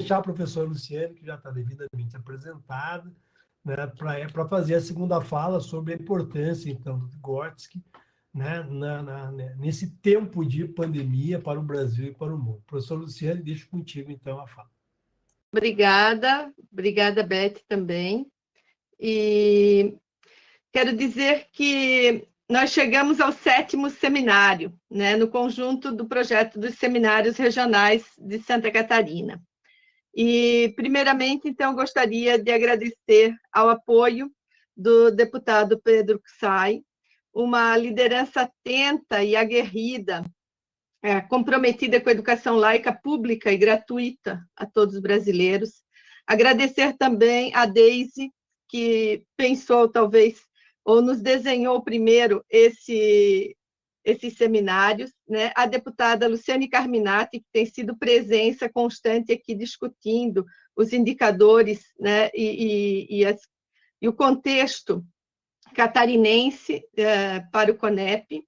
deixar a professora Luciane, que já está devidamente apresentada, né, para fazer a segunda fala sobre a importância, então, do Vygotsky, né, nesse tempo de pandemia para o Brasil e para o mundo. Professor Luciane, deixo contigo, então, a fala. Obrigada, Beth, também. E quero dizer que nós chegamos ao 7º seminário, né, no conjunto do projeto dos seminários regionais de Santa Catarina. E, primeiramente, então, gostaria de agradecer ao apoio do deputado Pedro Ksai, uma liderança atenta e aguerrida, comprometida com a educação laica pública e gratuita a todos os brasileiros. Agradecer também a Deise, que pensou, talvez, ou nos desenhou primeiro esses seminários, né? A deputada Luciane Carminati, que tem sido presença constante aqui discutindo os indicadores, né? e o contexto catarinense para o CONEP,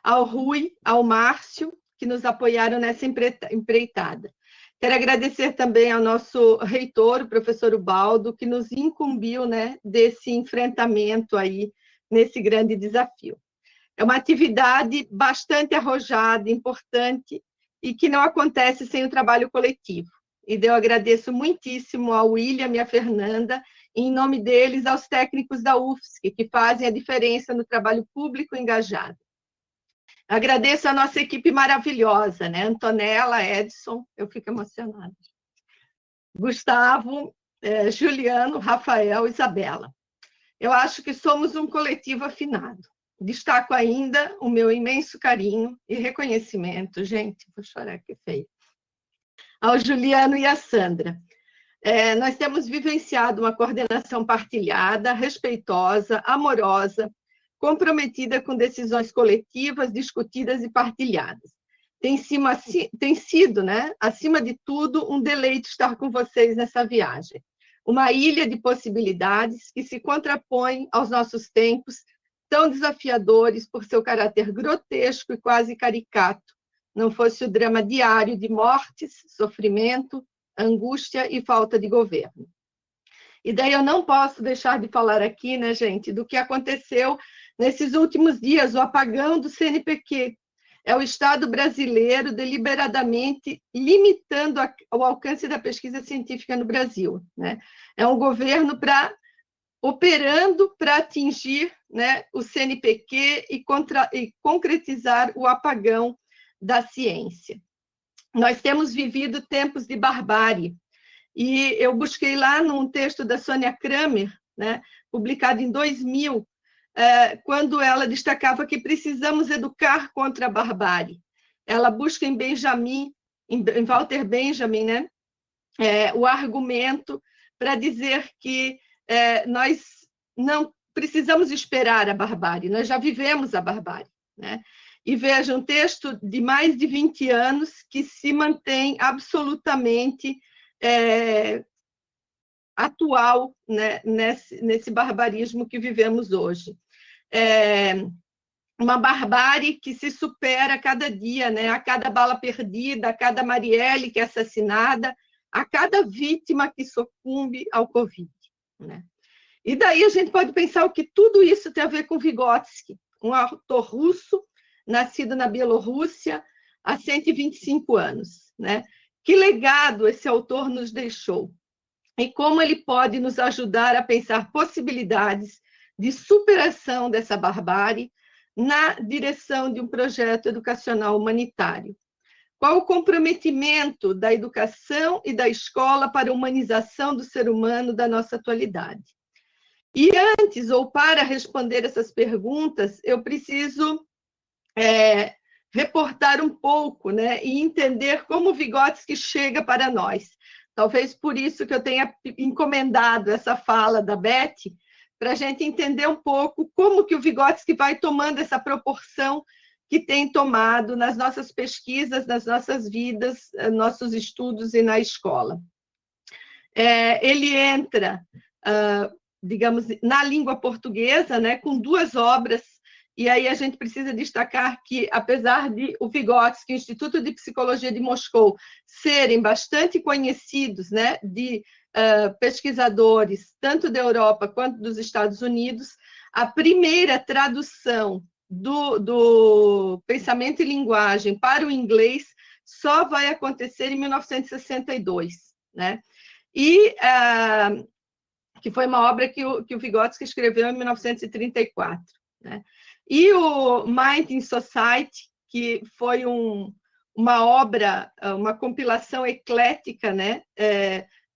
ao Rui, ao Márcio, que nos apoiaram nessa empreitada. Quero agradecer também ao nosso reitor, o professor Ubaldo, que nos incumbiu, né, desse enfrentamento aí, nesse grande desafio. É uma atividade bastante arrojada, importante, e que não acontece sem o trabalho coletivo. E eu agradeço muitíssimo ao William e à Fernanda, e, em nome deles, aos técnicos da UFSC, que fazem a diferença no trabalho público engajado. Agradeço a nossa equipe maravilhosa, né? Antonella, Edson, eu fico emocionada. Gustavo, Juliano, Rafael, Isabela. Eu acho que somos um coletivo afinado. Destaco ainda o meu imenso carinho e reconhecimento, gente, vou chorar que feio, ao Juliano e à Sandra. Nós temos vivenciado uma coordenação partilhada, respeitosa, amorosa, comprometida com decisões coletivas, discutidas e partilhadas. Tem sido, né, acima de tudo, um deleite estar com vocês nessa viagem. Uma ilha de possibilidades que se contrapõe aos nossos tempos, tão desafiadores por seu caráter grotesco e quase caricato, não fosse o drama diário de mortes, sofrimento, angústia e falta de governo. E daí eu não posso deixar de falar aqui, né, gente, do que aconteceu nesses últimos dias, o apagão do CNPq. É o Estado brasileiro deliberadamente limitando o alcance da pesquisa científica no Brasil, né? É um governo operando para atingir, né, o CNPq e concretizar o apagão da ciência. Nós temos vivido tempos de barbárie, e eu busquei lá num texto da Sônia Kramer, né, publicado em 2000, quando ela destacava que precisamos educar contra a barbárie. Ela busca em Walter Benjamin, né, o argumento para dizer que nós não precisamos esperar a barbárie, nós já vivemos a barbárie, né? E veja, um texto de mais de 20 anos que se mantém absolutamente atual, né, nesse barbarismo que vivemos hoje. Uma barbárie que se supera a cada dia, né? A cada bala perdida, a cada Marielle que é assassinada, a cada vítima que sucumbe ao Covid, né? E daí a gente pode pensar o que tudo isso tem a ver com Vygotsky, um autor russo, nascido na Bielorrússia há 125 anos, né? Que legado esse autor nos deixou? E como ele pode nos ajudar a pensar possibilidades de superação dessa barbárie na direção de um projeto educacional humanitário? Qual o comprometimento da educação e da escola para a humanização do ser humano da nossa atualidade? E antes, ou para responder essas perguntas, eu preciso reportar um pouco, né, e entender como Vygotsky chega para nós. Talvez por isso que eu tenha encomendado essa fala da Beth, para a gente entender um pouco como que o Vygotsky vai tomando essa proporção que tem tomado nas nossas pesquisas, nas nossas vidas, nossos estudos e na escola. Ele entra, digamos, na língua portuguesa, né, com duas obras E aí a gente precisa destacar que, apesar de o Vygotsky e o Instituto de Psicologia de Moscou serem bastante conhecidos, né, de pesquisadores, tanto da Europa quanto dos Estados Unidos, a primeira tradução do pensamento e linguagem para o inglês só vai acontecer em 1962, né? E que foi uma obra que o Vygotsky escreveu em 1934, né? E o Mind in Society, que foi uma obra, uma compilação eclética, né?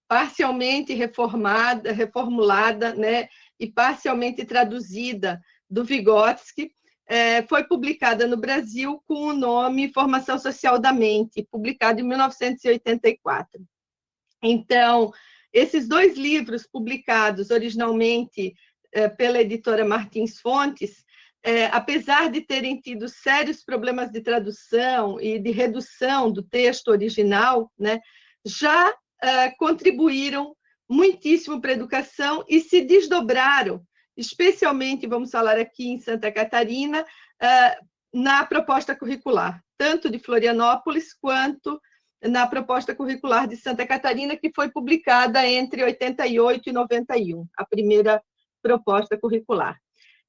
Parcialmente reformulada, né? E parcialmente traduzida do Vygotsky, foi publicada no Brasil com o nome Formação Social da Mente, publicado em 1984. Então, esses 2 livros publicados originalmente pela editora Martins Fontes, apesar de terem tido sérios problemas de tradução e de redução do texto original, né, já contribuíram muitíssimo para a educação e se desdobraram, especialmente, vamos falar aqui em Santa Catarina, na proposta curricular, tanto de Florianópolis quanto na proposta curricular de Santa Catarina, que foi publicada entre 88 e 91, a primeira proposta curricular.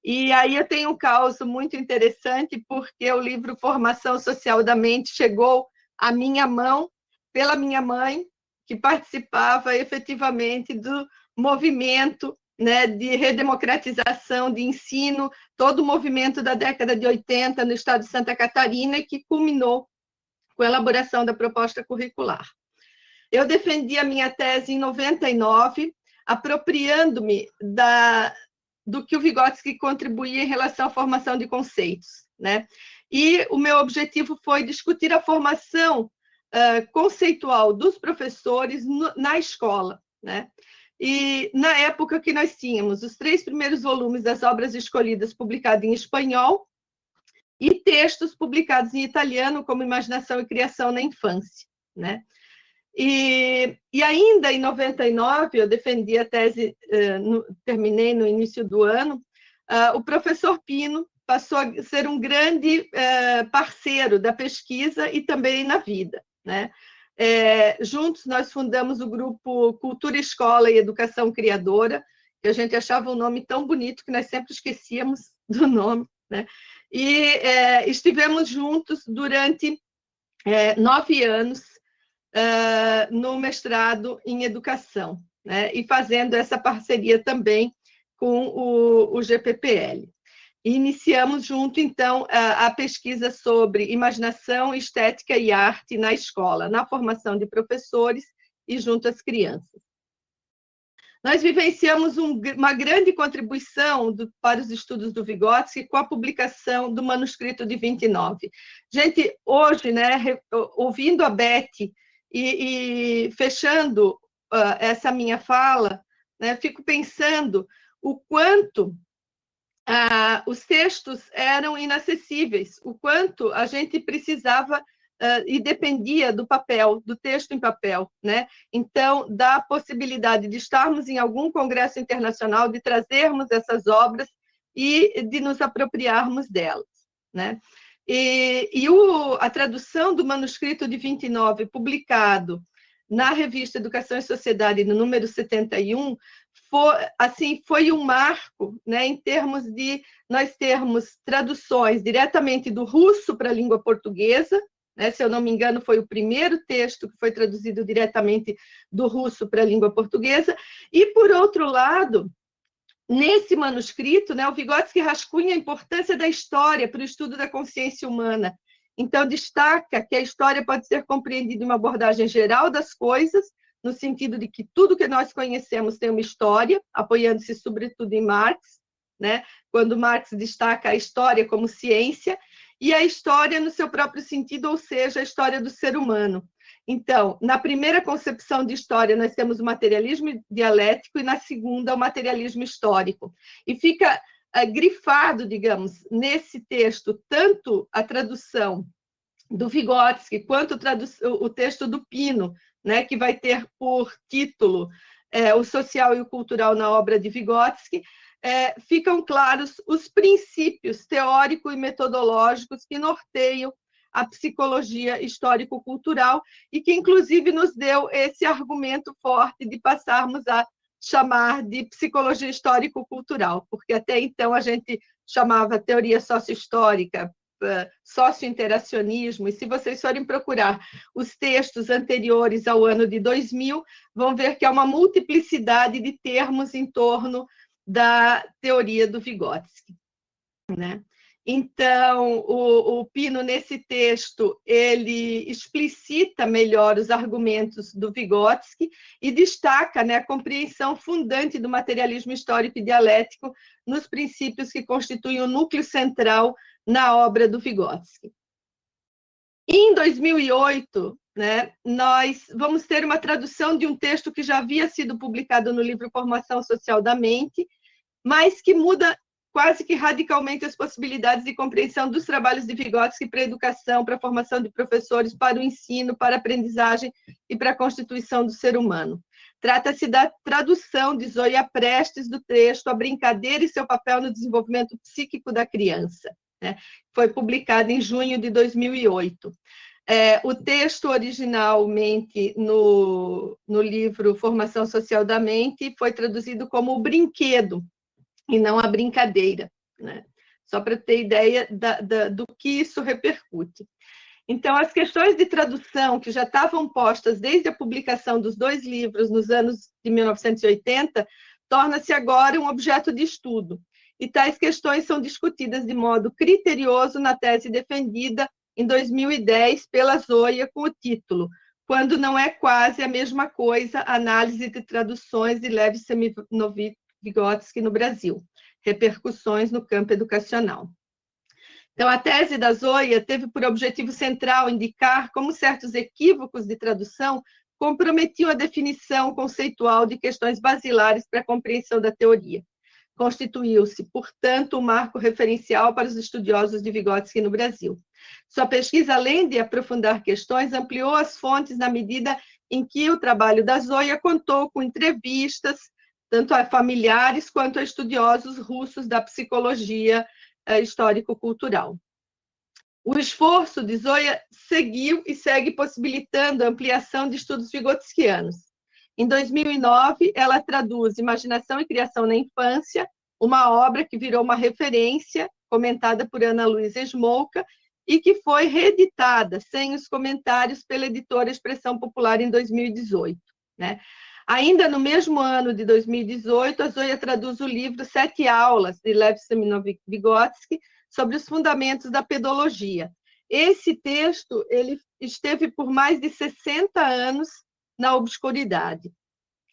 E aí eu tenho um caso muito interessante, porque o livro Formação Social da Mente chegou à minha mão pela minha mãe, que participava efetivamente do movimento, né, de redemocratização de ensino, todo o movimento da década de 80 no estado de Santa Catarina, que culminou com a elaboração da proposta curricular. Eu defendi a minha tese em 99, apropriando-me do que o Vygotsky contribuía em relação à formação de conceitos, né? E o meu objetivo foi discutir a formação conceitual dos professores na escola, né? E na época que nós tínhamos os 3 primeiros volumes das obras escolhidas publicados em espanhol e textos publicados em italiano, como Imaginação e Criação na Infância, né? E ainda em 99, eu defendi a tese, terminei no início do ano, o professor Pino passou a ser um grande parceiro da pesquisa e também na vida, né? Juntos nós fundamos o grupo Cultura Escola e Educação Criadora, que a gente achava um nome tão bonito que nós sempre esquecíamos do nome, né? E estivemos juntos durante 9 anos no mestrado em educação, né? E fazendo essa parceria também com o GPPL. E iniciamos junto, então, a pesquisa sobre imaginação, estética e arte na escola, na formação de professores e junto às crianças. Nós vivenciamos uma grande contribuição para os estudos do Vygotsky com a publicação do manuscrito de 29. Gente, hoje, né, ouvindo a Beth e fechando essa minha fala, né, fico pensando o quanto os textos eram inacessíveis, o quanto a gente precisava e dependia do papel, do texto em papel, né? Então, da possibilidade de estarmos em algum congresso internacional, de trazermos essas obras e de nos apropriarmos delas, né? A tradução do manuscrito de 29, publicado na revista Educação e Sociedade, no número 71, foi um marco, né, em termos de nós termos traduções diretamente do russo para a língua portuguesa, né, se eu não me engano, foi o primeiro texto que foi traduzido diretamente do russo para a língua portuguesa, e, por outro lado, nesse manuscrito, né, o Vygotsky rascunha a importância da história para o estudo da consciência humana. Então, destaca que a história pode ser compreendida em uma abordagem geral das coisas, no sentido de que tudo que nós conhecemos tem uma história, apoiando-se sobretudo em Marx, né, quando Marx destaca a história como ciência, e a história no seu próprio sentido, ou seja, a história do ser humano. Então, na primeira concepção de história, nós temos o materialismo dialético e na segunda, o materialismo histórico. E fica grifado, digamos, nesse texto, tanto a tradução do Vygotsky quanto o texto do Pino, né, que vai ter por título o social e o cultural na obra de Vygotsky, ficam claros os princípios teóricos e metodológicos que norteiam a psicologia histórico-cultural e que, inclusive, nos deu esse argumento forte de passarmos a chamar de psicologia histórico-cultural, porque até então a gente chamava teoria sócio-histórica, sócio-interacionismo, e se vocês forem procurar os textos anteriores ao ano de 2000, vão ver que há uma multiplicidade de termos em torno da teoria do Vygotsky, né? Então, o Pino, nesse texto, ele explicita melhor os argumentos do Vygotsky e destaca, né, a compreensão fundante do materialismo histórico e dialético nos princípios que constituem o núcleo central na obra do Vygotsky. Em 2008, né, nós vamos ter uma tradução de um texto que já havia sido publicado no livro Formação Social da Mente, mas que muda quase que radicalmente as possibilidades de compreensão dos trabalhos de Vygotsky para a educação, para a formação de professores, para o ensino, para a aprendizagem e para a constituição do ser humano. Trata-se da tradução de Zoya Prestes do texto A Brincadeira e seu papel no desenvolvimento psíquico da criança, né? Foi publicado em junho de 2008. O texto originalmente no livro Formação Social da Mente foi traduzido como O Brinquedo, e não a brincadeira, né? Só para ter ideia do que isso repercute. Então, as questões de tradução que já estavam postas desde a publicação dos dois livros nos anos de 1980, torna-se agora um objeto de estudo. E tais questões são discutidas de modo criterioso na tese defendida em 2010 pela Zoya com o título Quando não é quase a mesma coisa, análise de traduções de Lev Vygotsky no Brasil, repercussões no campo educacional. Então, a tese da Zoya teve por objetivo central indicar como certos equívocos de tradução comprometiam a definição conceitual de questões basilares para a compreensão da teoria. Constituiu-se, portanto, um marco referencial para os estudiosos de Vygotsky no Brasil. Sua pesquisa, além de aprofundar questões, ampliou as fontes na medida em que o trabalho da Zoya contou com entrevistas, tanto a familiares quanto a estudiosos russos da psicologia histórico-cultural. O esforço de Zoya seguiu e segue possibilitando a ampliação de estudos vygotskianos. Em 2009, ela traduz Imaginação e Criação na Infância, uma obra que virou uma referência, comentada por Ana Luísa Smolka, e que foi reeditada, sem os comentários, pela editora Expressão Popular em 2018, né? Ainda no mesmo ano de 2018, a Zoya traduz o livro 7 Aulas, de Lev Vygotsky, sobre os fundamentos da pedologia. Esse texto ele esteve por mais de 60 anos na obscuridade.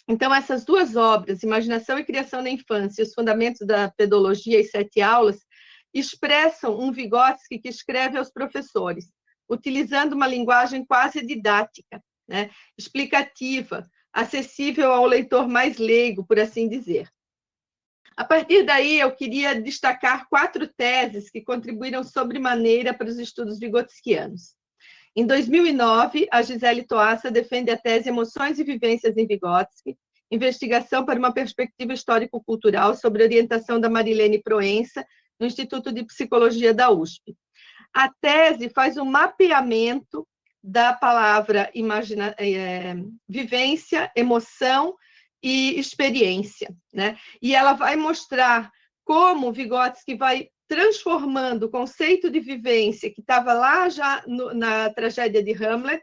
Então, essas duas obras, Imaginação e Criação na Infância, os fundamentos da pedologia e 7 Aulas, expressam um Vygotsky que escreve aos professores, utilizando uma linguagem quase didática, né, explicativa, acessível ao leitor mais leigo, por assim dizer. A partir daí, eu queria destacar 4 teses que contribuíram sobremaneira para os estudos vygotskianos. Em 2009, a Gisele Toassa defende a tese Emoções e Vivências em Vygotsky, investigação para uma perspectiva histórico-cultural sobre orientação da Marilene Proença, no Instituto de Psicologia da USP. A tese faz um mapeamento da palavra vivência, emoção e experiência, né? E ela vai mostrar como Vygotsky vai transformando o conceito de vivência, que estava lá já na tragédia de Hamlet,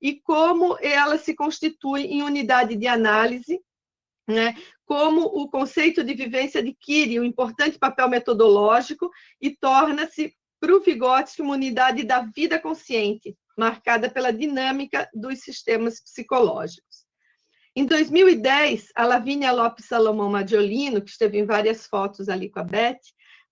e como ela se constitui em unidade de análise, né? Como o conceito de vivência adquire um importante papel metodológico e torna-se, para o Vygotsky, uma unidade da vida consciente, marcada pela dinâmica dos sistemas psicológicos. Em 2010, a Lavínia Lopes Salomão Maggiolino, que esteve em várias fotos ali com a Beth,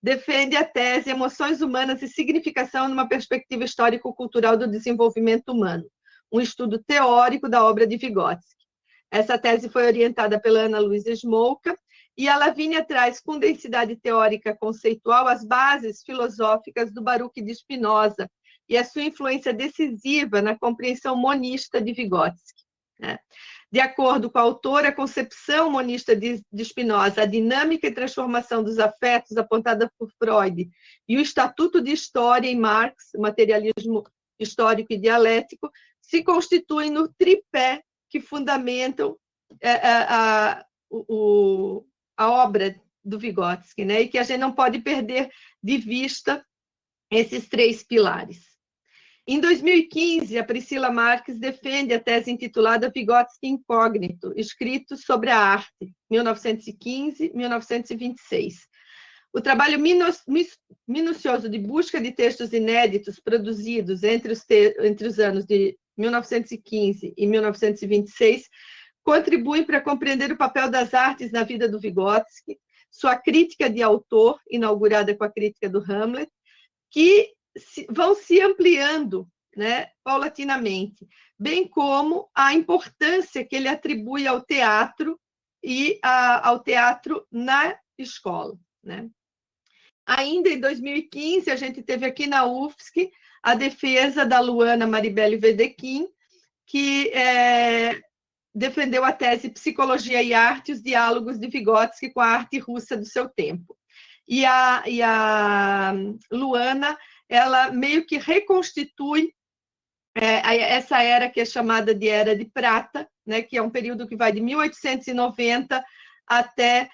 defende a tese Emoções Humanas e Significação numa Perspectiva Histórico-Cultural do Desenvolvimento Humano, um estudo teórico da obra de Vygotsky. Essa tese foi orientada pela Ana Luísa Smolka, e a Lavínia traz com densidade teórica conceitual as bases filosóficas do Baruch de Spinoza e a sua influência decisiva na compreensão monista de Vygotsky, né? De acordo com a autora, a concepção monista de Spinoza, a dinâmica e transformação dos afetos apontada por Freud e o Estatuto de História em Marx, materialismo histórico e dialético, se constituem no tripé que fundamentam a obra do Vygotsky, né? E que a gente não pode perder de vista esses três pilares. Em 2015, a Priscila Marques defende a tese intitulada Vygotsky Incógnito, escrito sobre a arte, 1915-1926. O trabalho minucioso de busca de textos inéditos produzidos entre os anos de 1915 e 1926 contribuem para compreender o papel das artes na vida do Vygotsky, sua crítica de autor, inaugurada com a crítica do Hamlet, que vão se ampliando, né, paulatinamente, bem como a importância que ele atribui ao teatro e ao teatro na escola, né? Ainda em 2015, a gente teve aqui na UFSC a defesa da Luana Maribeli Wedekind, que defendeu a tese Psicologia e Arte, os diálogos de Vygotsky com a arte russa do seu tempo. E a Luana, ela meio que reconstitui essa era que é chamada de Era de Prata, né, que é um período que vai de 1890 até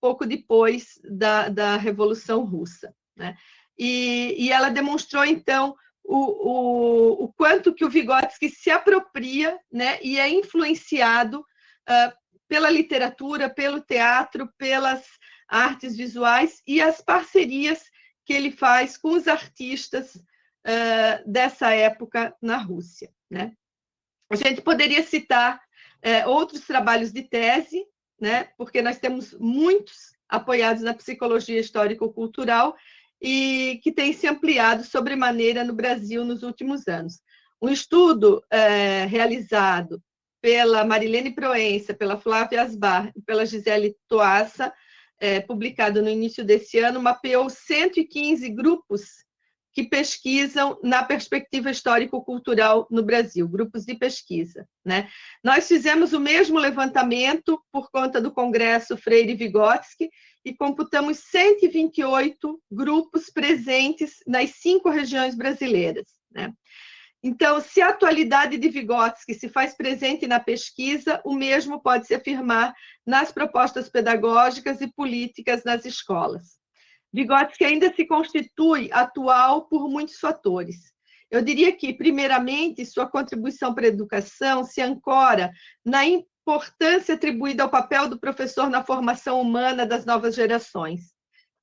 pouco depois da Revolução Russa, né? E ela demonstrou, então, o quanto que o Vygotsky se apropria, né, e é influenciado pela literatura, pelo teatro, pelas artes visuais e as parcerias que ele faz com os artistas dessa época na Rússia, né? A gente poderia citar outros trabalhos de tese, né? Porque nós temos muitos apoiados na psicologia histórico-cultural e que tem se ampliado sobremaneira no Brasil nos últimos anos. Um estudo realizado pela Marilene Proença, pela Flávia Asbar e pela Gisele Toassa, publicado no início desse ano, mapeou 115 grupos que pesquisam na perspectiva histórico-cultural no Brasil, grupos de pesquisa, né? Nós fizemos o mesmo levantamento por conta do Congresso Freire Vygotsky e computamos 128 grupos presentes nas 5 regiões brasileiras, né? Então, se a atualidade de Vygotsky se faz presente na pesquisa, o mesmo pode se afirmar nas propostas pedagógicas e políticas nas escolas. Vygotsky ainda se constitui atual por muitos fatores. Eu diria que, primeiramente, sua contribuição para a educação se ancora na importância atribuída ao papel do professor na formação humana das novas gerações.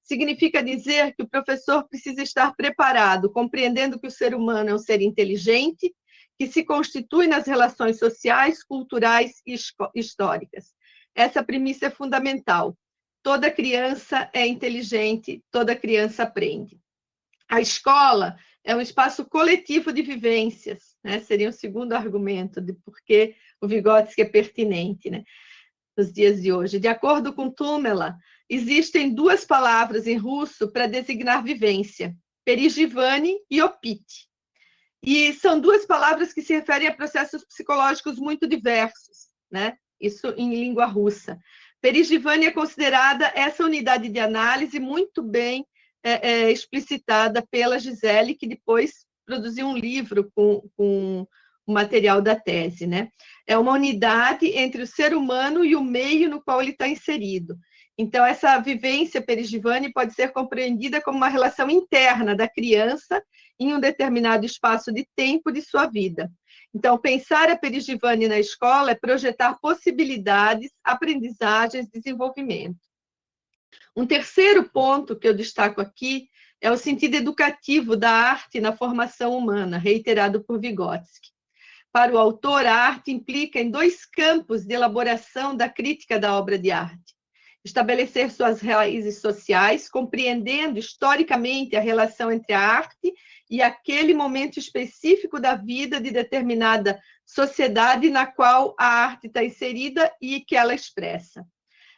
Significa dizer que o professor precisa estar preparado, compreendendo que o ser humano é um ser inteligente, que se constitui nas relações sociais, culturais e históricas. Essa premissa é fundamental. Toda criança é inteligente, toda criança aprende. A escola é um espaço coletivo de vivências, né? Seria o segundo argumento de por que o Vygotsky é pertinente, né, nos dias de hoje. De acordo com Tumela, existem 2 palavras em russo para designar vivência, perigivane e opit. E são 2 palavras que se referem a processos psicológicos muito diversos, né? Isso em língua russa. Perigivane é considerada essa unidade de análise muito bem explicitada pela Gisele, que depois produziu um livro com o material da tese, né? É uma unidade entre o ser humano e o meio no qual ele está inserido. Então, essa vivência perigivane pode ser compreendida como uma relação interna da criança em um determinado espaço de tempo de sua vida. Então, pensar a perigivane na escola é projetar possibilidades, aprendizagens, desenvolvimento. Um terceiro ponto que eu destaco aqui é o sentido educativo da arte na formação humana, reiterado por Vygotsky. Para o autor, a arte implica em 2 campos de elaboração da crítica da obra de arte. Estabelecer suas raízes sociais, compreendendo historicamente a relação entre a arte e aquele momento específico da vida de determinada sociedade na qual a arte está inserida e que ela expressa.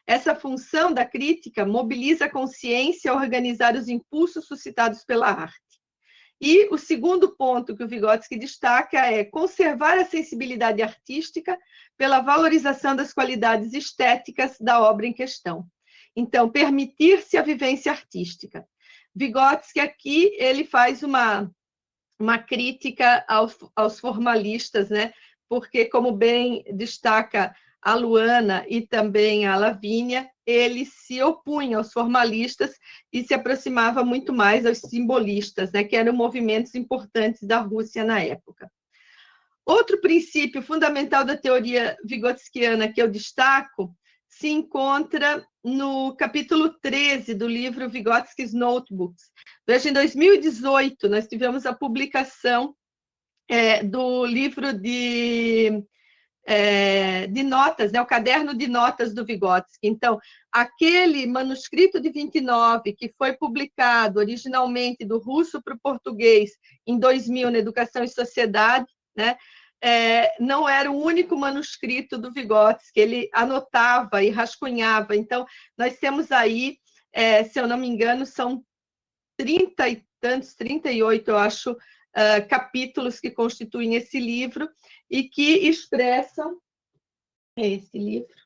Essa função da crítica mobiliza a consciência a organizar os impulsos suscitados pela arte. E o segundo ponto que o Vygotsky destaca é conservar a sensibilidade artística pela valorização das qualidades estéticas da obra em questão. Então, permitir-se a vivência artística. Vygotsky aqui ele faz uma crítica aos formalistas, né? Porque, como bem destaca a Luana e também a Lavínia, ele se opunha aos formalistas e se aproximava muito mais aos simbolistas, né, que eram movimentos importantes da Rússia na época. Outro princípio fundamental da teoria vygotskiana que eu destaco se encontra no capítulo 13 do livro Vygotsky's Notebooks. Veja, em 2018, nós tivemos a publicação do livro de notas, né, o caderno de notas do Vygotsky. Então, aquele manuscrito de 29, que foi publicado originalmente do russo para o português em 2000, na Educação e Sociedade, né, não era o único manuscrito do Vygotsky, ele anotava e rascunhava. Então, nós temos aí, se eu não me engano, são 30 e tantos, 38, eu acho, capítulos que constituem esse livro e que expressam esse livro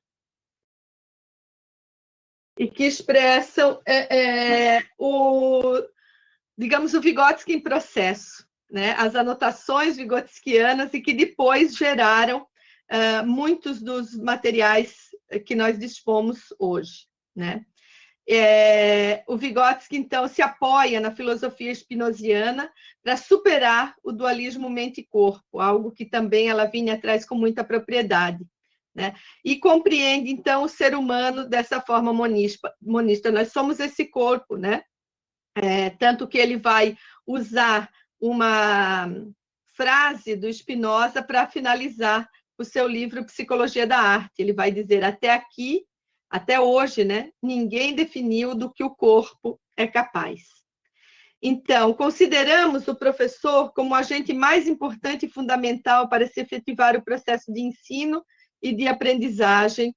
e que expressam digamos, o Vygotsky em processo, né? As anotações vygotskianas e que depois geraram muitos dos materiais que nós dispomos hoje, né? O Vygotsky, então, se apoia na filosofia spinoziana para superar o dualismo mente e corpo, algo que também ela vinha atrás com muita propriedade, né? E compreende, então, o ser humano dessa forma monista. Nós somos esse corpo, né? Tanto que ele vai usar uma frase do Spinoza para finalizar o seu livro Psicologia da Arte. Ele vai dizer, até aqui, até hoje, né, ninguém definiu do que o corpo é capaz. Então, consideramos o professor como o agente mais importante e fundamental para se efetivar o processo de ensino e de aprendizagem,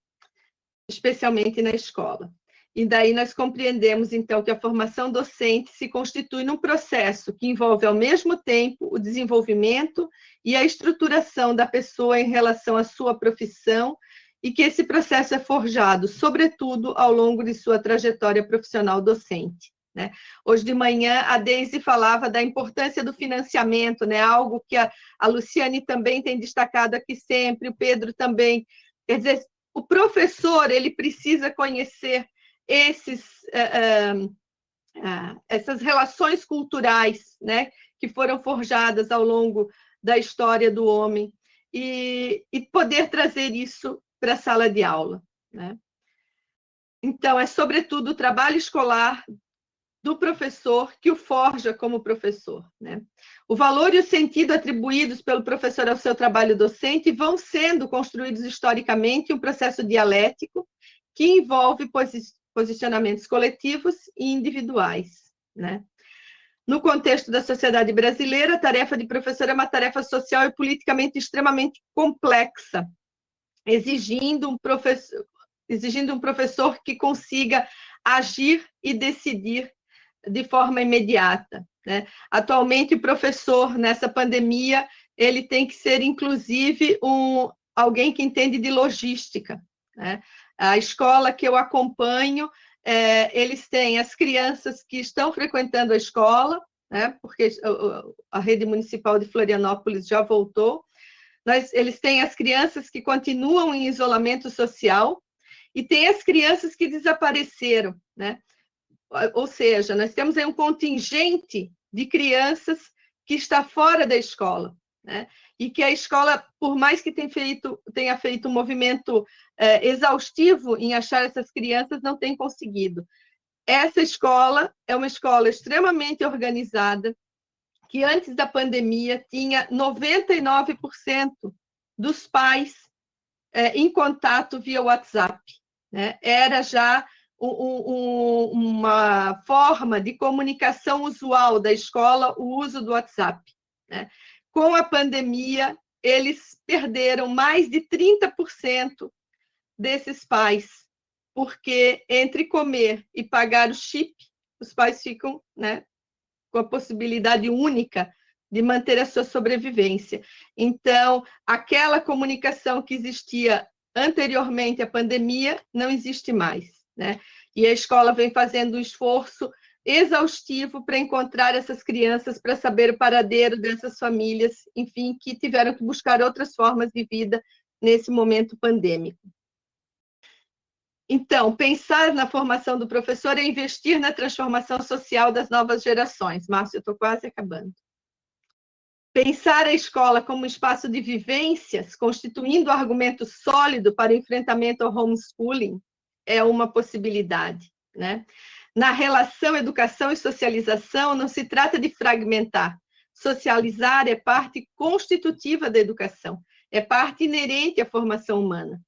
especialmente na escola. E daí nós compreendemos, então, que a formação docente se constitui num processo que envolve, ao mesmo tempo, o desenvolvimento e a estruturação da pessoa em relação à sua profissão, e que esse processo é forjado, sobretudo, ao longo de sua trajetória profissional docente, né? Hoje de manhã, a Deise falava da importância do financiamento, né? Algo que a Luciane também tem destacado aqui sempre, o Pedro também. Quer dizer, o professor ele precisa conhecer essas relações culturais, né, que foram forjadas ao longo da história do homem, e poder trazer isso para a sala de aula, né? Então, é sobretudo o trabalho escolar do professor que o forja como professor, né? O valor e o sentido atribuídos pelo professor ao seu trabalho docente vão sendo construídos historicamente em um processo dialético que envolve posicionamentos coletivos e individuais, né? No contexto da sociedade brasileira, a tarefa de professor é uma tarefa social e politicamente extremamente complexa, exigindo um professor que consiga agir e decidir de forma imediata, né? Atualmente, o professor, nessa pandemia, ele tem que ser, inclusive, alguém que entende de logística, né? A escola que eu acompanho, eles têm as crianças que estão frequentando a escola, né? Porque a rede municipal de Florianópolis já voltou. Eles têm as crianças que continuam em isolamento social e tem as crianças que desapareceram, né? Ou seja, nós temos aí um contingente de crianças que está fora da escola, né? E que a escola, por mais que tenha feito um movimento exaustivo em achar essas crianças, não tem conseguido. Essa escola é uma escola extremamente organizada, que antes da pandemia tinha 99% dos pais em contato via WhatsApp, né? Era já uma forma de comunicação usual da escola, o uso do WhatsApp, né? Com a pandemia, eles perderam mais de 30% desses pais, porque entre comer e pagar o chip, os pais ficam, né, com a possibilidade única de manter a sua sobrevivência. Então, aquela comunicação que existia anteriormente à pandemia não existe mais, né? E a escola vem fazendo um esforço exaustivo para encontrar essas crianças, para saber o paradeiro dessas famílias, enfim, que tiveram que buscar outras formas de vida nesse momento pandêmico. Então, pensar na formação do professor é investir na transformação social das novas gerações. Márcio, eu estou quase acabando. Pensar a escola como um espaço de vivências, constituindo um argumento sólido para o enfrentamento ao homeschooling, é uma possibilidade, né? Na relação educação e socialização, não se trata de fragmentar. Socializar é parte constitutiva da educação, é parte inerente à formação humana.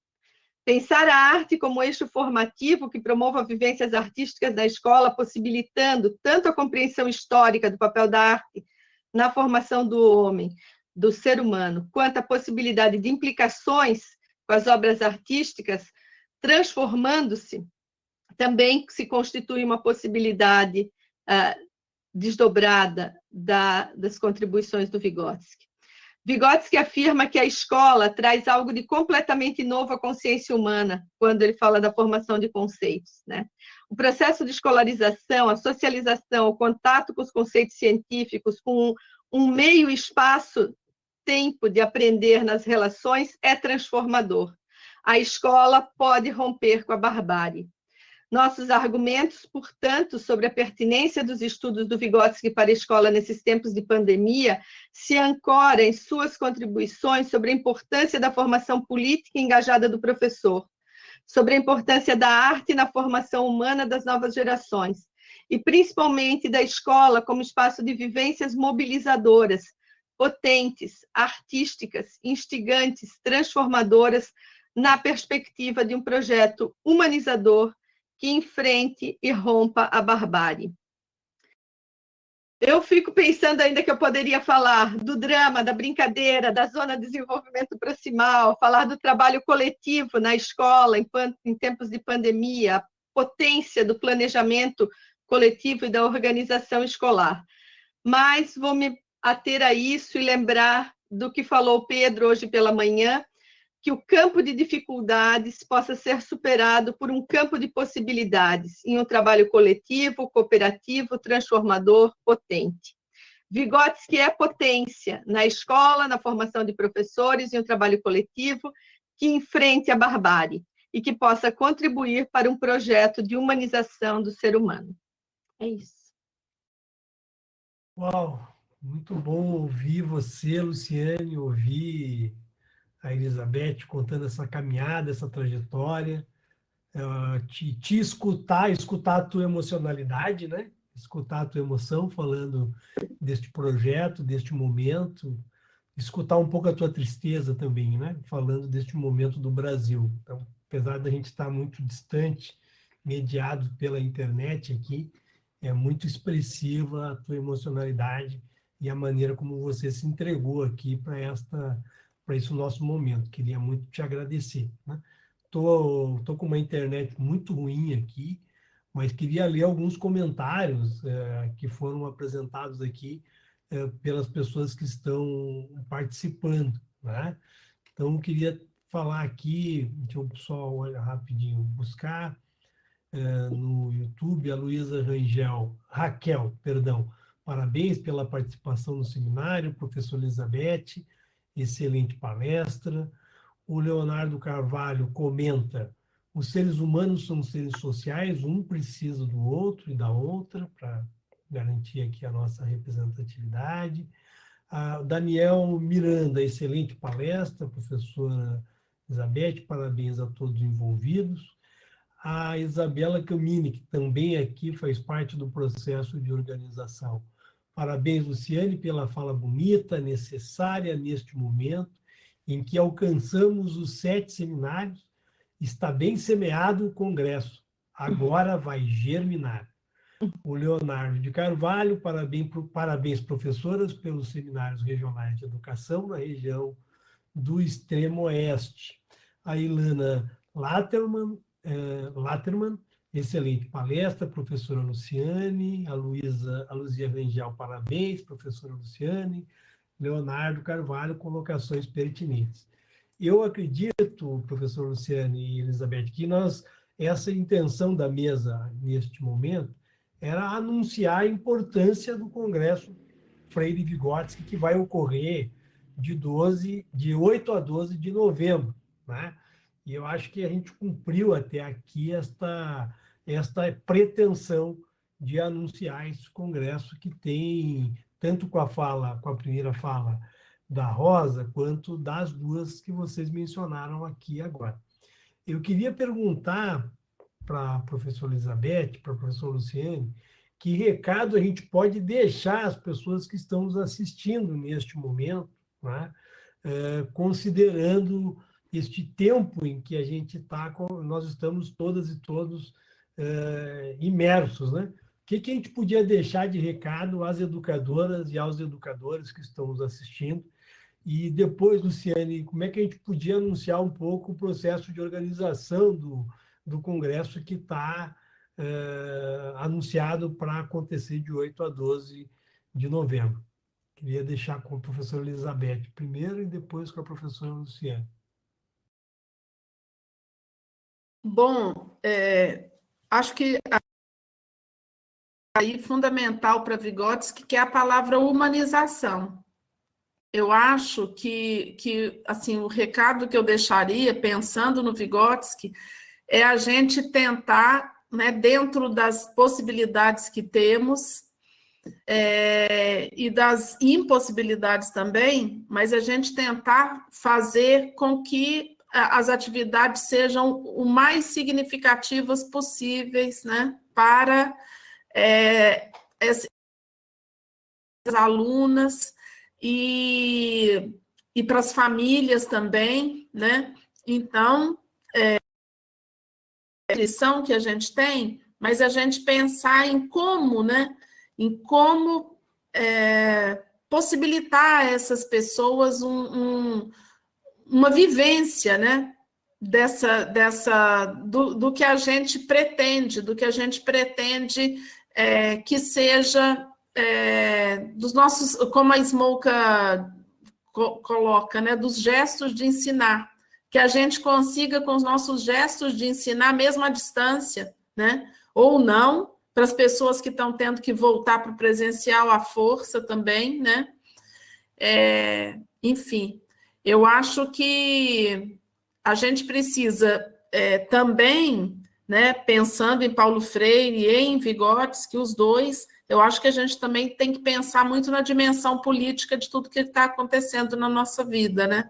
Pensar a arte como eixo formativo que promova vivências artísticas na escola, possibilitando tanto a compreensão histórica do papel da arte na formação do homem, do ser humano, quanto a possibilidade de implicações com as obras artísticas, transformando-se, também se constitui uma possibilidade desdobrada das contribuições do Vygotsky. Vygotsky afirma que a escola traz algo de completamente novo à consciência humana, quando ele fala da formação de conceitos, né? O processo de escolarização, a socialização, o contato com os conceitos científicos, com um meio espaço-tempo de aprender nas relações, é transformador. A escola pode romper com a barbárie. Nossos argumentos, portanto, sobre a pertinência dos estudos do Vygotsky para a escola nesses tempos de pandemia se ancora em suas contribuições sobre a importância da formação política engajada do professor, sobre a importância da arte na formação humana das novas gerações, e principalmente da escola como espaço de vivências mobilizadoras, potentes, artísticas, instigantes, transformadoras, na perspectiva de um projeto humanizador que enfrente e rompa a barbárie. Eu fico pensando ainda que eu poderia falar do drama, da brincadeira, da zona de desenvolvimento proximal, falar do trabalho coletivo na escola em tempos de pandemia, a potência do planejamento coletivo e da organização escolar. Mas vou me ater a isso e lembrar do que falou Pedro hoje pela manhã, que o campo de dificuldades possa ser superado por um campo de possibilidades, em um trabalho coletivo, cooperativo, transformador, potente. Vygotsky é potência na escola, na formação de professores, em um trabalho coletivo que enfrente a barbárie e que possa contribuir para um projeto de humanização do ser humano. É isso. Uau, muito bom ouvir você, Luciane, ouvir a Elizabeth contando essa caminhada, essa trajetória, te escutar a tua emocionalidade, né? Escutar a tua emoção falando deste projeto, deste momento, escutar um pouco a tua tristeza também, né? Falando deste momento do Brasil. Então, apesar da gente estar muito distante, mediado pela internet aqui, é muito expressiva a tua emocionalidade e a maneira como você se entregou aqui para esse nosso momento. Queria muito te agradecer, né? Tô com uma internet muito ruim aqui, mas queria ler alguns comentários que foram apresentados aqui pelas pessoas que estão participando, né? Então, eu queria falar aqui, deixa eu só olhar rapidinho, buscar no YouTube, a Luísa Raquel, parabéns pela participação no seminário, professora Elizabeth, excelente palestra. O Leonardo Carvalho comenta: os seres humanos são seres sociais, um precisa do outro e da outra para garantir aqui a nossa representatividade. A Daniel Miranda, excelente palestra, professora Elizabeth, parabéns a todos os envolvidos. A Isabela Camini, que também aqui faz parte do processo de organização. Parabéns, Luciane, pela fala bonita, necessária neste momento, em que alcançamos os 7 seminários, está bem semeado o congresso, agora vai germinar. O Leonardo de Carvalho, parabéns professoras pelos seminários regionais de educação na região do Extremo Oeste. A Ilana Latterman, Excelente palestra, professora Luciane, a Luzia Rangel, parabéns, professora Luciane, Leonardo Carvalho, colocações pertinentes. Eu acredito, professor Luciane e Elizabeth, que essa intenção da mesa neste momento era anunciar a importância do Congresso Freire Vygotsky, que vai ocorrer de 8 a 12 de novembro, né? E eu acho que a gente cumpriu até aqui esta pretensão de anunciar esse congresso que tem, tanto com a primeira fala da Rosa, quanto das duas que vocês mencionaram aqui agora. Eu queria perguntar para a professora Elizabeth, para a professora Luciane, que recado a gente pode deixar às pessoas que estão nos assistindo neste momento, né? Considerando este tempo em que a gente está, nós estamos todas e todos imersos, né? O que a gente podia deixar de recado às educadoras e aos educadores que estão nos assistindo? E depois, Luciane, como é que a gente podia anunciar um pouco o processo de organização do Congresso que está anunciado para acontecer de 8 a 12 de novembro? Queria deixar com a professora Elizabeth primeiro e depois com a professora Luciane. Bom, acho que aí fundamental para Vygotsky, que é a palavra humanização. Eu acho que assim, o recado que eu deixaria, pensando no Vygotsky, é a gente tentar, né, dentro das possibilidades que temos, e das impossibilidades também, mas a gente tentar fazer com que as atividades sejam o mais significativas possíveis, né, para essas alunas e para as famílias também, né? Então, a lição que a gente tem, mas a gente pensar em como, né? Em como possibilitar a essas pessoas uma vivência, né? Do que a gente pretende, que seja dos nossos, como a Smolka coloca, né? Dos gestos de ensinar, que a gente consiga com os nossos gestos de ensinar, mesmo à distância, né? Ou não, para as pessoas que estão tendo que voltar para o presencial à força também, né? Enfim, eu acho que a gente precisa também, né, pensando em Paulo Freire e em Vygotsky, os dois, eu acho que a gente também tem que pensar muito na dimensão política de tudo que está acontecendo na nossa vida, né?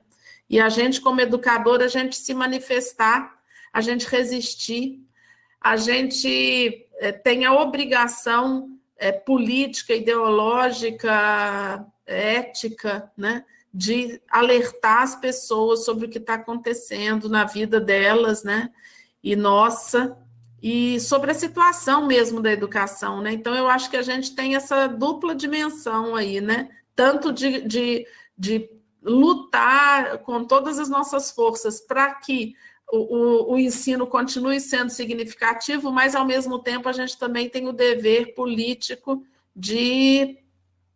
E a gente, como educador, a gente se manifestar, a gente resistir, a gente tem a obrigação política, ideológica, ética, né, de alertar as pessoas sobre o que está acontecendo na vida delas, né, e nossa, e sobre a situação mesmo da educação, né? Então, eu acho que a gente tem essa dupla dimensão aí, né? Tanto de lutar com todas as nossas forças para que o ensino continue sendo significativo, mas, ao mesmo tempo, a gente também tem o dever político de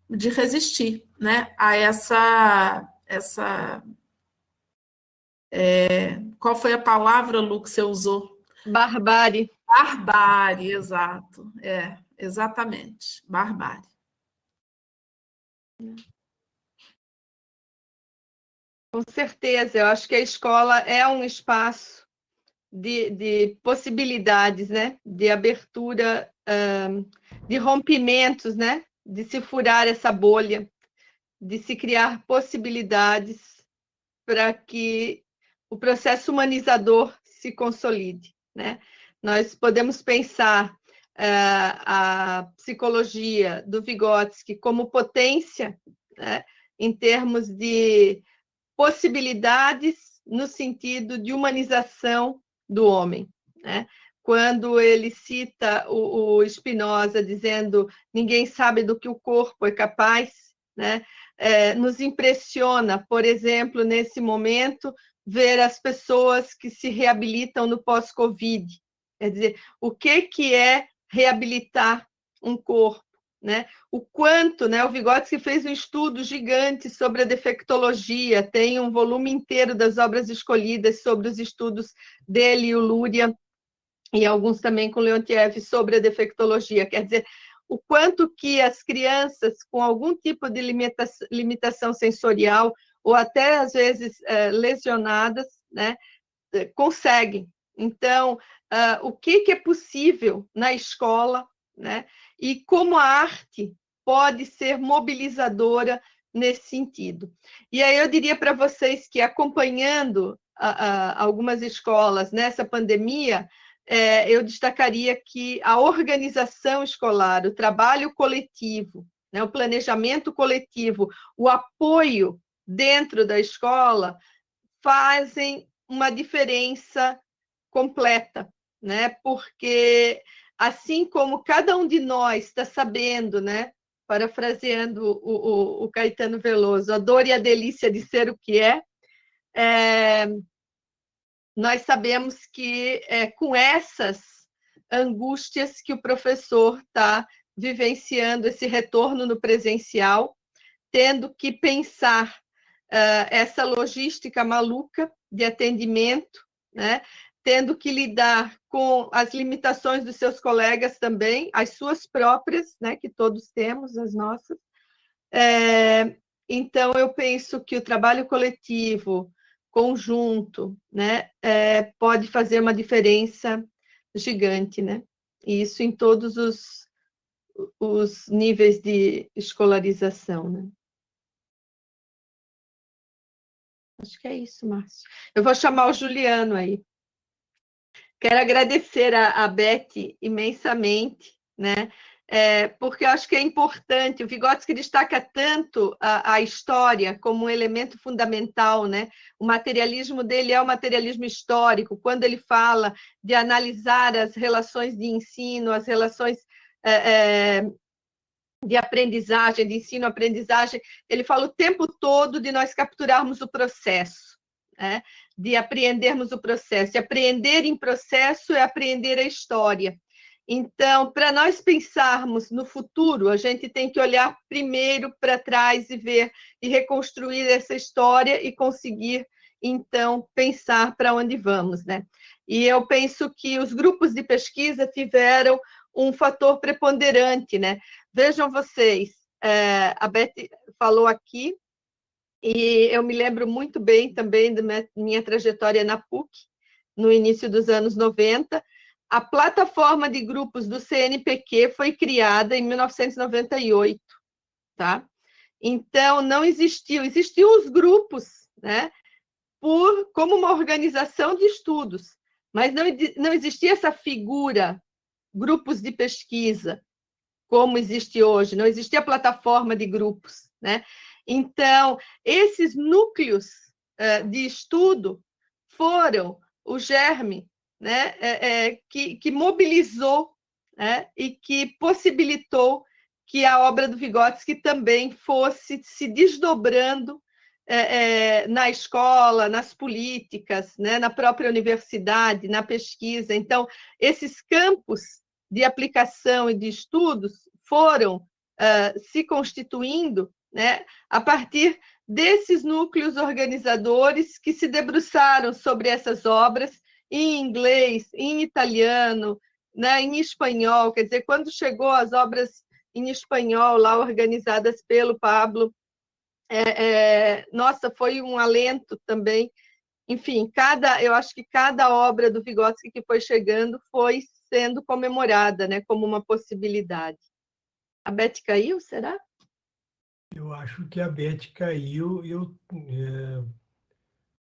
resistir, né, a qual foi a palavra, Lu, que você usou? Barbárie. Barbárie, exato. Exatamente, barbárie. Com certeza, eu acho que a escola é um espaço de possibilidades, né? De abertura, de rompimentos, né? De se furar essa bolha, de se criar possibilidades para que o processo humanizador se consolide, né? Nós podemos pensar a psicologia do Vygotsky como potência, né? Em termos de possibilidades no sentido de humanização do homem, né? Quando ele cita o Spinoza dizendo ninguém sabe do que o corpo é capaz, né? Nos impressiona, por exemplo, nesse momento, ver as pessoas que se reabilitam no pós-Covid, Quer dizer, o que é reabilitar um corpo, né? O quanto, né? O Vygotsky fez um estudo gigante sobre a defectologia, tem um volume inteiro das obras escolhidas sobre os estudos dele e o Luria, e alguns também com Leontiev sobre a defectologia. Quer dizer, o quanto que as crianças com algum tipo de limitação sensorial, ou até, às vezes, lesionadas, né, conseguem. Então, o que é possível na escola, né, e como a arte pode ser mobilizadora nesse sentido. E aí eu diria para vocês que, acompanhando algumas escolas nessa pandemia, eu destacaria que a organização escolar, o trabalho coletivo, né, o planejamento coletivo, o apoio dentro da escola, fazem uma diferença completa, né? Porque, assim como cada um de nós está sabendo, né? Parafraseando o Caetano Veloso, a dor e a delícia de ser o que nós sabemos que é com essas angústias que o professor está vivenciando esse retorno no presencial, tendo que pensar essa logística maluca de atendimento, né? Tendo que lidar com as limitações dos seus colegas também, as suas próprias, né? Que todos temos, as nossas. Então, eu penso que o trabalho coletivo, conjunto, né? Pode fazer uma diferença gigante, né? E isso em todos os níveis de escolarização, né? Acho que é isso, Márcio. Eu vou chamar o Juliano aí. Quero agradecer a Beth imensamente, né? Porque eu acho que é importante. O Vygotsky destaca tanto a história como um elemento fundamental, né? O materialismo dele é o materialismo histórico, quando ele fala de analisar as relações de ensino, as relações de aprendizagem, de ensino-aprendizagem, ele fala o tempo todo de nós capturarmos o processo, né? De apreendermos o processo. E apreender em processo é apreender a história. Então, para nós pensarmos no futuro, a gente tem que olhar primeiro para trás e ver e reconstruir essa história e conseguir, então, pensar para onde vamos, né? E eu penso que os grupos de pesquisa tiveram um fator preponderante, né? Vejam vocês, a Beth falou aqui, e eu me lembro muito bem também da minha trajetória na PUC, no início dos anos 90. A plataforma de grupos do CNPq foi criada em 1998, tá? Então, não existiam os grupos, né? Como uma organização de estudos, mas não existia essa figura, grupos de pesquisa, como existe hoje, não existia plataforma de grupos, né? Então, esses núcleos de estudo foram o germe, né, que mobilizou, né, e que possibilitou que a obra do Vygotsky também fosse se desdobrando na escola, nas políticas, né, na própria universidade, na pesquisa. Então, esses campos de aplicação e de estudos foram se constituindo, né, a partir desses núcleos organizadores que se debruçaram sobre essas obras em inglês, em italiano, né, em espanhol. Quer dizer, quando chegou as obras em espanhol, lá organizadas pelo Pablo, nossa, foi um alento também. Enfim, eu acho que cada obra do Vygotsky que foi chegando foi sendo comemorada, né, como uma possibilidade. A Beth caiu, será? Eu acho que a Beth caiu e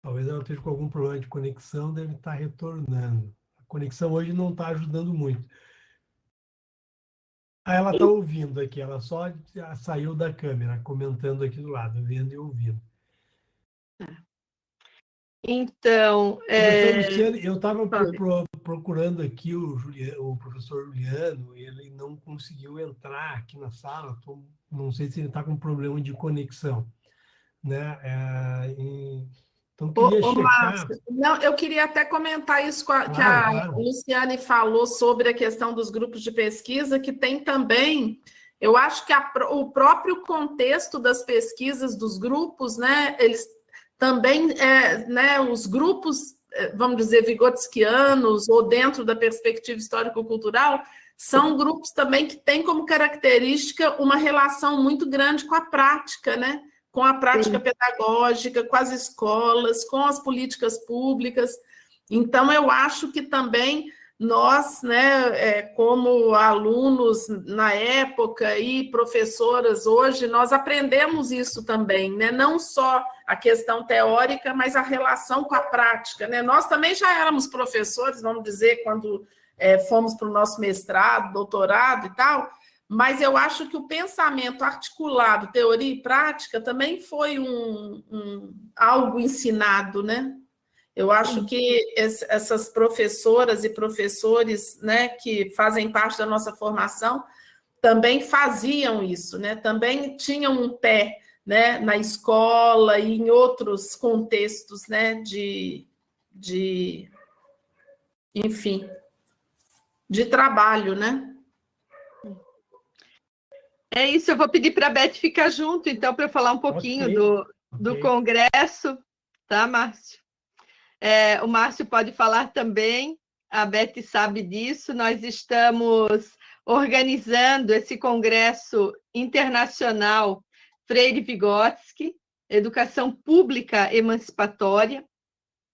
talvez ela esteja com algum problema de conexão, deve estar retornando. A conexão hoje não está ajudando muito. Ela está ouvindo aqui, ela só saiu da câmera, comentando aqui do lado, vendo e ouvindo. Então, Professor Luciano, eu estava procurando aqui o professor Juliano, ele não conseguiu entrar aqui na sala, não sei se ele está com problema de conexão, né? Então, queria checar... Márcio, não, eu queria até comentar isso que a Luciane falou sobre a questão dos grupos de pesquisa, que tem também, eu acho que o próprio contexto das pesquisas dos grupos, né, eles também, né, os grupos, vamos dizer, vigotskianos, ou dentro da perspectiva histórico-cultural, são grupos também que têm como característica uma relação muito grande com a prática, né? Com a prática pedagógica, com as escolas, com as políticas públicas. Então, eu acho que também nós, né, como alunos na época e professoras hoje, nós aprendemos isso também, né? Não só a questão teórica, mas a relação com a prática, né? Nós também já éramos professores, vamos dizer, quando fomos para o nosso mestrado, doutorado e tal, mas eu acho que o pensamento articulado, teoria e prática, também foi algo ensinado, né? Eu acho que essas professoras e professores, né, que fazem parte da nossa formação, também faziam isso, né? Também tinham um pé, né, na escola e em outros contextos, né, enfim, de trabalho, né? É isso, eu vou pedir para a Beth ficar junto, então, para eu falar um pouquinho do congresso, tá, Márcio? O Márcio pode falar também, a Beth sabe disso, nós estamos organizando esse congresso internacional Freire e Vygotsky, Educação Pública Emancipatória,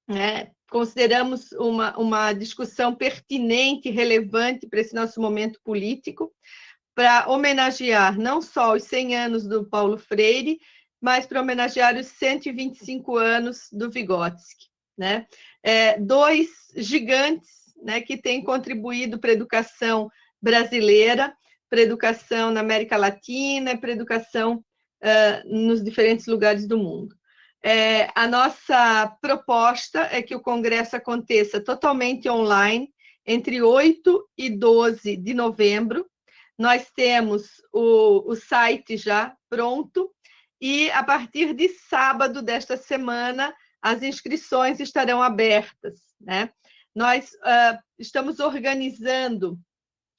né? Consideramos uma discussão pertinente e relevante para esse nosso momento político, para homenagear não só os 100 anos do Paulo Freire, mas para homenagear os 125 anos do Vygotsky, né? Dois gigantes, né, que têm contribuído para a educação brasileira, para a educação na América Latina, para a educação nos diferentes lugares do mundo. A nossa proposta é que o congresso aconteça totalmente online, entre 8 e 12 de novembro. Nós temos o site já pronto e, a partir de sábado desta semana, as inscrições estarão abertas, né? Nós estamos organizando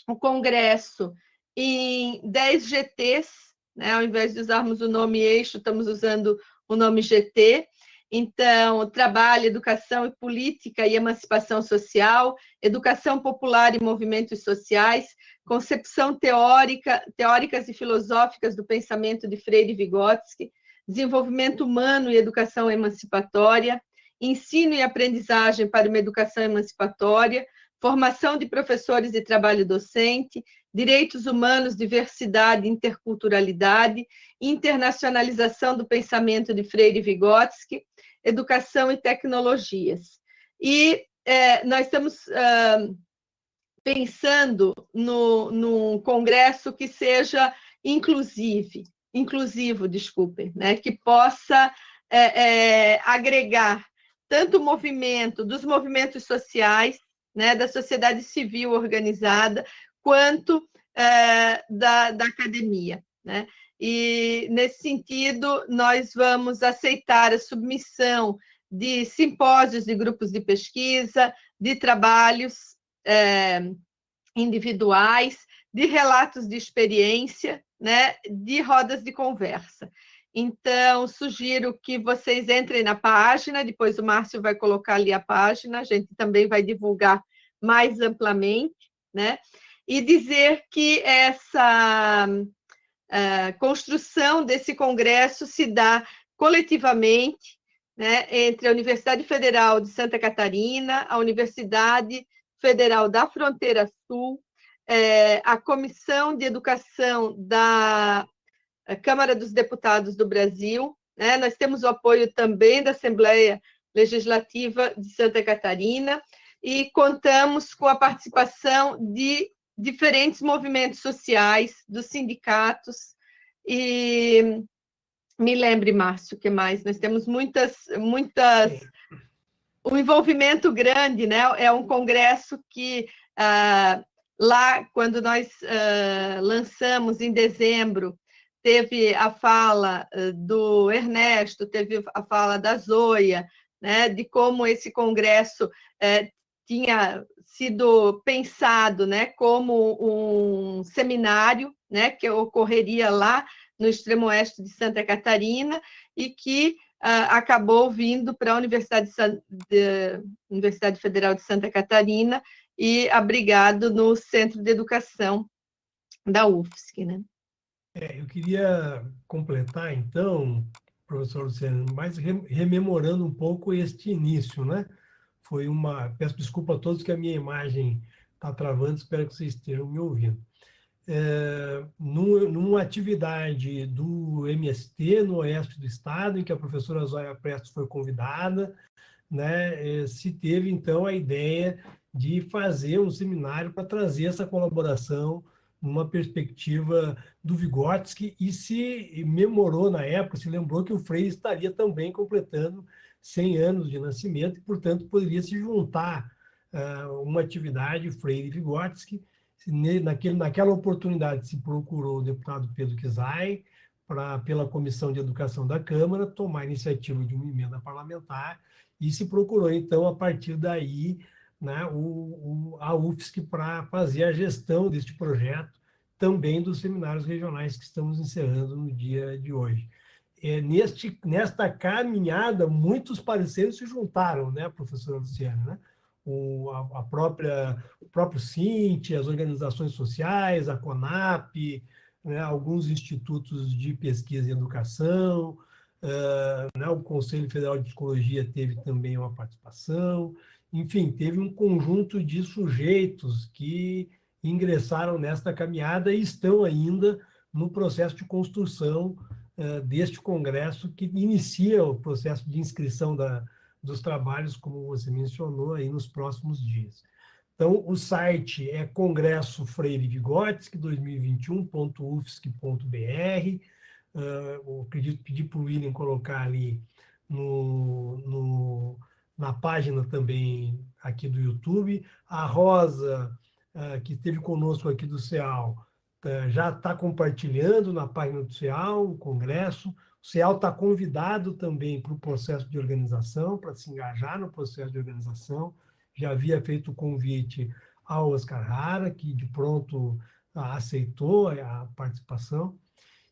o congresso em 10 GTs, né? Ao invés de usarmos o nome eixo, estamos usando o nome GT. Então, trabalho, educação e política e emancipação social, educação popular e movimentos sociais, concepção teóricas e filosóficas do pensamento de Freire e Vygotsky, desenvolvimento humano e educação emancipatória, ensino e aprendizagem para uma educação emancipatória, formação de professores e trabalho docente, direitos humanos, diversidade e interculturalidade, internacionalização do pensamento de Freire e Vygotsky, educação e tecnologias. E nós estamos pensando num congresso que seja inclusivo, desculpem, né? Que possa agregar tanto o movimento dos movimentos sociais, né, da sociedade civil organizada, quanto da academia, né? E, nesse sentido, nós vamos aceitar a submissão de simpósios de grupos de pesquisa, de trabalhos individuais, de relatos de experiência, né, de rodas de conversa. Então, sugiro que vocês entrem na página, depois o Márcio vai colocar ali a página, a gente também vai divulgar mais amplamente, né? E dizer que essa construção desse congresso se dá coletivamente, né, entre a Universidade Federal de Santa Catarina, a Universidade Federal da Fronteira Sul, a Comissão de Educação da Câmara dos Deputados do Brasil, né? Nós temos o apoio também da Assembleia Legislativa de Santa Catarina e contamos com a participação de diferentes movimentos sociais, dos sindicatos, e me lembre, Márcio, o que mais? Nós temos muitas um envolvimento grande, né? É um congresso que, lá, quando nós lançamos em dezembro, teve a fala do Ernesto, teve a fala da Zoia, né, de como esse congresso tinha sido pensado, né, como um seminário, né, que ocorreria lá no extremo oeste de Santa Catarina e que acabou vindo para a Universidade Federal de Santa Catarina e abrigado no Centro de Educação da UFSC, né? Eu queria completar, então, professor Luciano, mais rememorando um pouco este início, né? Peço desculpa a todos que a minha imagem está travando, espero que vocês estejam me ouvindo. Numa atividade do MST, no oeste do estado, em que a professora Zóia Prestes foi convidada, né, se teve, então, a ideia de fazer um seminário para trazer essa colaboração numa perspectiva do Vygotsky, e se memorou na época, se lembrou que o Freire estaria também completando 100 anos de nascimento, e, portanto, poderia se juntar uma atividade Freire e Vygotsky. Naquela oportunidade se procurou o deputado Pedro Kizai, pela Comissão de Educação da Câmara, tomar a iniciativa de uma emenda parlamentar, e se procurou, então, a partir daí, né, a UFSC para fazer a gestão deste projeto, também dos seminários regionais que estamos encerrando no dia de hoje. Nesta caminhada, muitos parceiros se juntaram, né, professora Luciana, né? O próprio CINT, as organizações sociais, a CONAP, né, alguns institutos de pesquisa e educação, né, o Conselho Federal de Psicologia teve também uma participação, enfim, teve um conjunto de sujeitos que ingressaram nesta caminhada e estão ainda no processo de construção deste congresso, que inicia o processo de inscrição dos trabalhos, como você mencionou, aí nos próximos dias. Então, o site é Congresso Freire Vygotsky 2021.ufsc.br. Eu acredito pedir para o William colocar ali na página também aqui do YouTube. A Rosa, que esteve conosco aqui do CEAL, já está compartilhando na página do CEAL o congresso. O CEAL está convidado também para o processo de organização, para se engajar no processo de organização. Já havia feito o convite ao Oscar Hara, que de pronto aceitou a participação.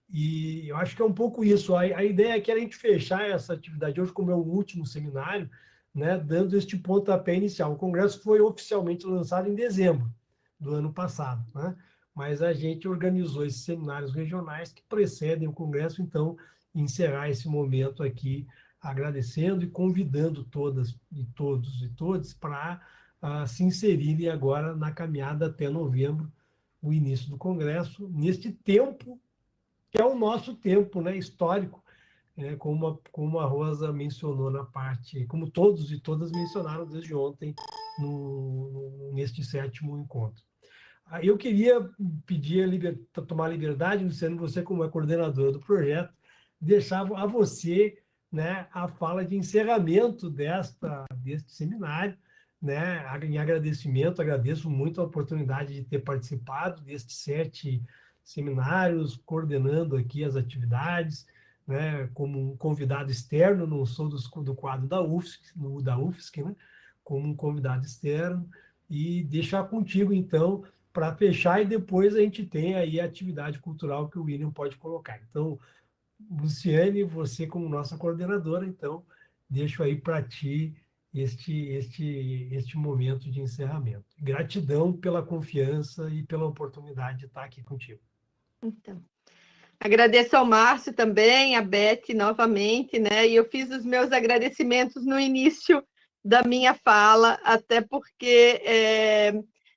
E eu acho que é um pouco isso. A ideia é que a gente fechar essa atividade hoje, como é o último seminário, né, dando este pontapé inicial. O congresso foi oficialmente lançado em dezembro do ano passado, né? Mas a gente organizou esses seminários regionais que precedem o congresso, então, encerrar esse momento aqui, agradecendo e convidando todas e todos e todas para se inserirem agora na caminhada até novembro, o início do congresso, neste tempo que é o nosso tempo, né, histórico, como a Rosa mencionou na parte, como todos e todas mencionaram desde ontem, neste 7º encontro. Eu queria pedir tomar a liberdade, Luciano, você como é coordenadora do projeto, deixar a você, né, a fala de encerramento deste seminário, né, em agradecimento, agradeço muito a oportunidade de ter participado destes 7 seminários, coordenando aqui as atividades, né, como um convidado externo, não sou do quadro da UFSC, né, como um convidado externo, e deixar contigo, então, para fechar, e depois a gente tem aí a atividade cultural que o William pode colocar. Então, Luciane, você como nossa coordenadora, então, deixo aí para ti este momento de encerramento. Gratidão pela confiança e pela oportunidade de estar aqui contigo. Então, agradeço ao Márcio também, a Beth novamente, né? E eu fiz os meus agradecimentos no início da minha fala, até porque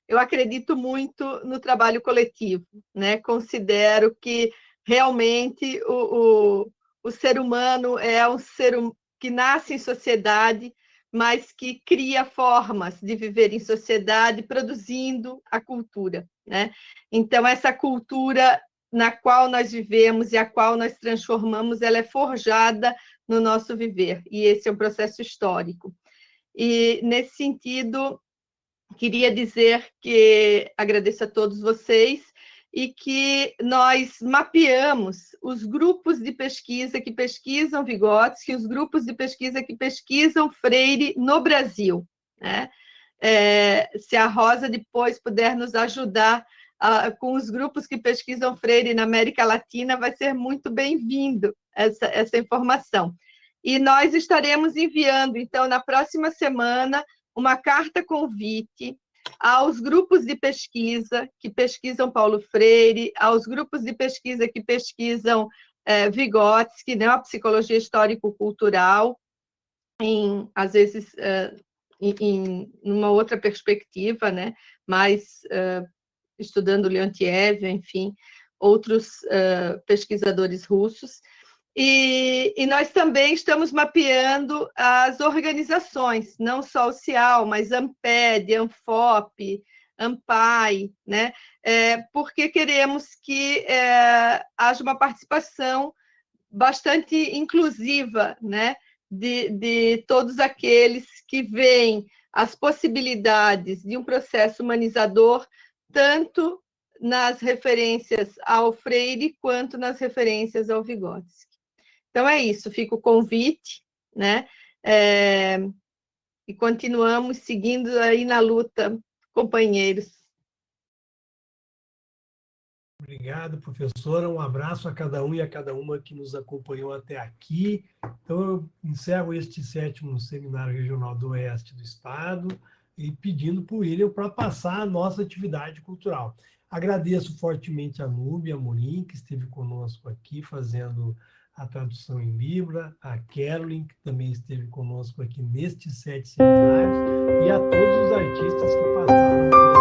eu acredito muito no trabalho coletivo, né? Considero que realmente o ser humano é um ser que nasce em sociedade, mas que cria formas de viver em sociedade, produzindo a cultura, né? Então, essa cultura na qual nós vivemos e a qual nós transformamos, ela é forjada no nosso viver, e esse é um processo histórico. E, nesse sentido, queria dizer que agradeço a todos vocês e que nós mapeamos os grupos de pesquisa que pesquisam Vygotsky, os grupos de pesquisa que pesquisam Freire no Brasil, né? Se a Rosa depois puder nos ajudar com os grupos que pesquisam Freire na América Latina, vai ser muito bem-vindo essa informação. E nós estaremos enviando, então, na próxima semana, uma carta convite aos grupos de pesquisa que pesquisam Paulo Freire, aos grupos de pesquisa que pesquisam Vygotsky, né, a psicologia histórico-cultural, às vezes em uma outra perspectiva, né, mais estudando Leontiev, enfim, outros pesquisadores russos. E nós também estamos mapeando as organizações, não só o CIAL, mas AMPED, ANFOP, AMPAI, né? Porque queremos que haja uma participação bastante inclusiva, né? De todos aqueles que veem as possibilidades de um processo humanizador, tanto nas referências ao Freire, quanto nas referências ao Vygotsky. Então, é isso, fica o convite, né? E continuamos seguindo aí na luta, companheiros. Obrigado, professora. Um abraço a cada um e a cada uma que nos acompanhou até aqui. Então, eu encerro este 7º Seminário Regional do Oeste do Estado e pedindo para o William para passar a nossa atividade cultural. Agradeço fortemente a Núbia Amorim, que esteve conosco aqui fazendo a tradução em Libra, a Carolyn, que também esteve conosco aqui nestes 7 seminários, e a todos os artistas que passaram por